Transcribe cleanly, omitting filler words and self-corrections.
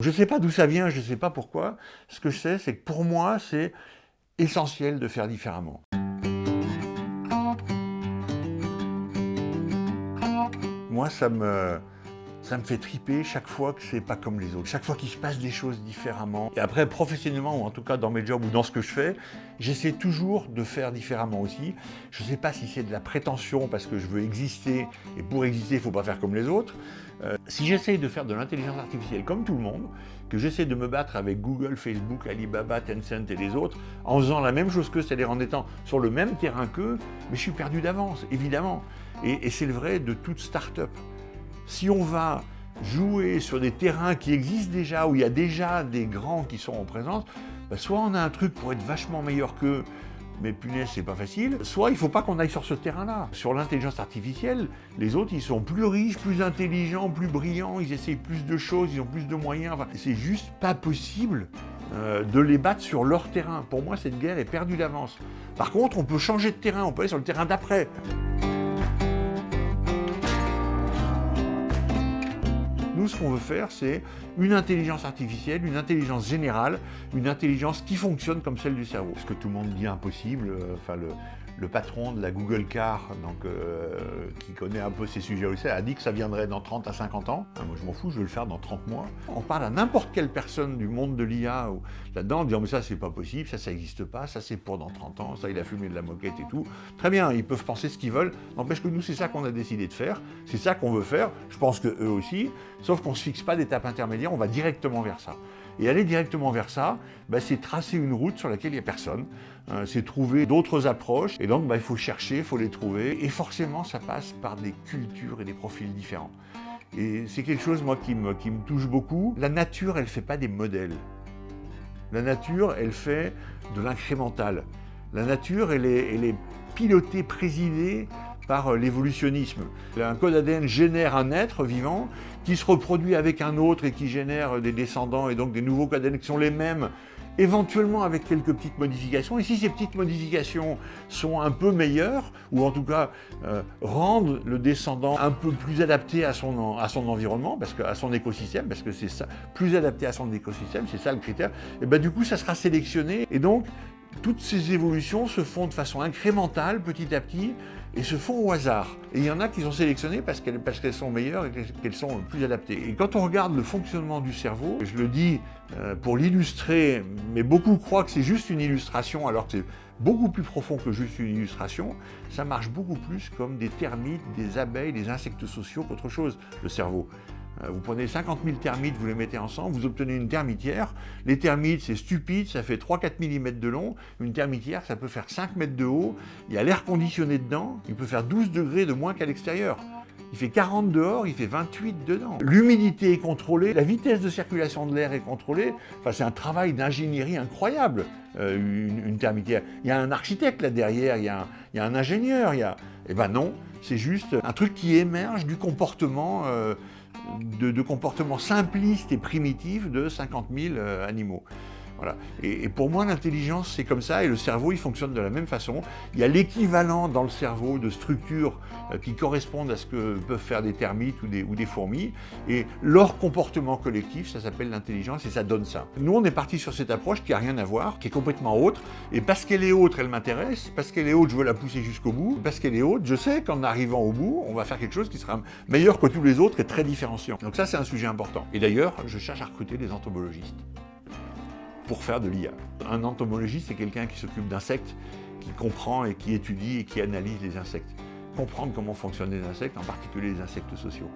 Je ne sais pas d'où ça vient, je ne sais pas pourquoi. Ce que je sais, c'est que pour moi, c'est essentiel de faire différemment. Moi, ça me fait triper chaque fois que c'est pas comme les autres, chaque fois qu'il se passe des choses différemment. Et après, professionnellement, ou en tout cas dans mes jobs ou dans ce que je fais, j'essaie toujours de faire différemment aussi. Je ne sais pas si c'est de la prétention parce que je veux exister, et pour exister, il ne faut pas faire comme les autres. Si j'essaie de faire de l'intelligence artificielle comme tout le monde, que j'essaie de me battre avec Google, Facebook, Alibaba, Tencent et les autres, en faisant la même chose qu'eux, c'est-à-dire en étant sur le même terrain qu'eux, mais je suis perdu d'avance, évidemment. Et c'est le vrai de toute start-up. Si on va jouer sur des terrains qui existent déjà, où il y a déjà des grands qui sont en présence, soit on a un truc pour être vachement meilleur qu'eux, mais punaise, c'est pas facile, soit il ne faut pas qu'on aille sur ce terrain-là. Sur l'intelligence artificielle, les autres, ils sont plus riches, plus intelligents, plus brillants, ils essayent plus de choses, ils ont plus de moyens. Enfin, c'est juste pas possible de les battre sur leur terrain. Pour moi, cette guerre est perdue d'avance. Par contre, on peut changer de terrain, on peut aller sur le terrain d'après. Nous, ce qu'on veut faire, c'est une intelligence artificielle, une intelligence générale, une intelligence qui fonctionne comme celle du cerveau. Ce que tout le monde dit impossible, le patron de la Google Car, qui connaît un peu ces sujets aussi, a dit que ça viendrait dans 30 à 50 ans. Moi, je m'en fous, je vais le faire dans 30 mois. On parle à n'importe quelle personne du monde de l'IA là-dedans, en disant « mais ça, c'est pas possible, ça n'existe pas, ça, c'est pour dans 30 ans, ça, il a fumé de la moquette et tout ». Très bien, ils peuvent penser ce qu'ils veulent, n'empêche que nous, c'est ça qu'on a décidé de faire, c'est ça qu'on veut faire, je pense que eux aussi, sauf qu'on ne se fixe pas d'étape intermédiaire, on va directement vers ça. Et aller directement vers ça, c'est tracer une route sur laquelle il n'y a personne, c'est trouver d'autres approches, et donc il faut chercher, il faut les trouver, et forcément ça passe par des cultures et des profils différents. Et c'est quelque chose, moi, qui me touche beaucoup. La nature, elle ne fait pas des modèles. La nature, elle fait de l'incrémental. La nature, elle est pilotée, présidée par l'évolutionnisme. Un code ADN génère un être vivant qui se reproduit avec un autre et qui génère des descendants et donc des nouveaux codes ADN qui sont les mêmes, éventuellement avec quelques petites modifications. Et si ces petites modifications sont un peu meilleures, ou en tout cas rendent le descendant un peu plus adapté à son environnement, à son écosystème, parce que c'est ça, plus adapté à son écosystème, c'est ça le critère, et du coup ça sera sélectionné. Et donc, toutes ces évolutions se font de façon incrémentale, petit à petit, et se font au hasard. Et il y en a qui sont sélectionnées parce qu'elles sont meilleures et qu'elles sont plus adaptées. Et quand on regarde le fonctionnement du cerveau, je le dis pour l'illustrer, mais beaucoup croient que c'est juste une illustration, alors que c'est beaucoup plus profond que juste une illustration, ça marche beaucoup plus comme des termites, des abeilles, des insectes sociaux qu'autre chose, le cerveau. Vous prenez 50 000 termites, vous les mettez ensemble, vous obtenez une termitière. Les termites, c'est stupide, ça fait 3-4 mm de long. Une termitière, ça peut faire 5 mètres de haut. Il y a l'air conditionné dedans. Il peut faire 12 degrés de moins qu'à l'extérieur. Il fait 40 dehors, il fait 28 dedans. L'humidité est contrôlée, la vitesse de circulation de l'air est contrôlée. Enfin, c'est un travail d'ingénierie incroyable, une termitière. Il y a un architecte là derrière, il y a un ingénieur. Eh ben non, c'est juste un truc qui émerge du comportement de comportements simplistes et primitifs de 50 000 animaux. Voilà. Et pour moi, l'intelligence, c'est comme ça, et le cerveau, il fonctionne de la même façon. Il y a l'équivalent dans le cerveau de structures qui correspondent à ce que peuvent faire des termites ou des fourmis, et leur comportement collectif, ça s'appelle l'intelligence, et ça donne ça. Nous, on est parti sur cette approche qui n'a rien à voir, qui est complètement autre, et parce qu'elle est autre, elle m'intéresse, parce qu'elle est haute, je veux la pousser jusqu'au bout, parce qu'elle est haute, je sais qu'en arrivant au bout, on va faire quelque chose qui sera meilleur que tous les autres et très différenciant. Donc ça, c'est un sujet important. Et d'ailleurs, je cherche à recruter des entomologistes pour faire de l'IA. Un entomologiste, c'est quelqu'un qui s'occupe d'insectes, qui comprend et qui étudie et qui analyse les insectes. Comprendre comment fonctionnent les insectes, en particulier les insectes sociaux.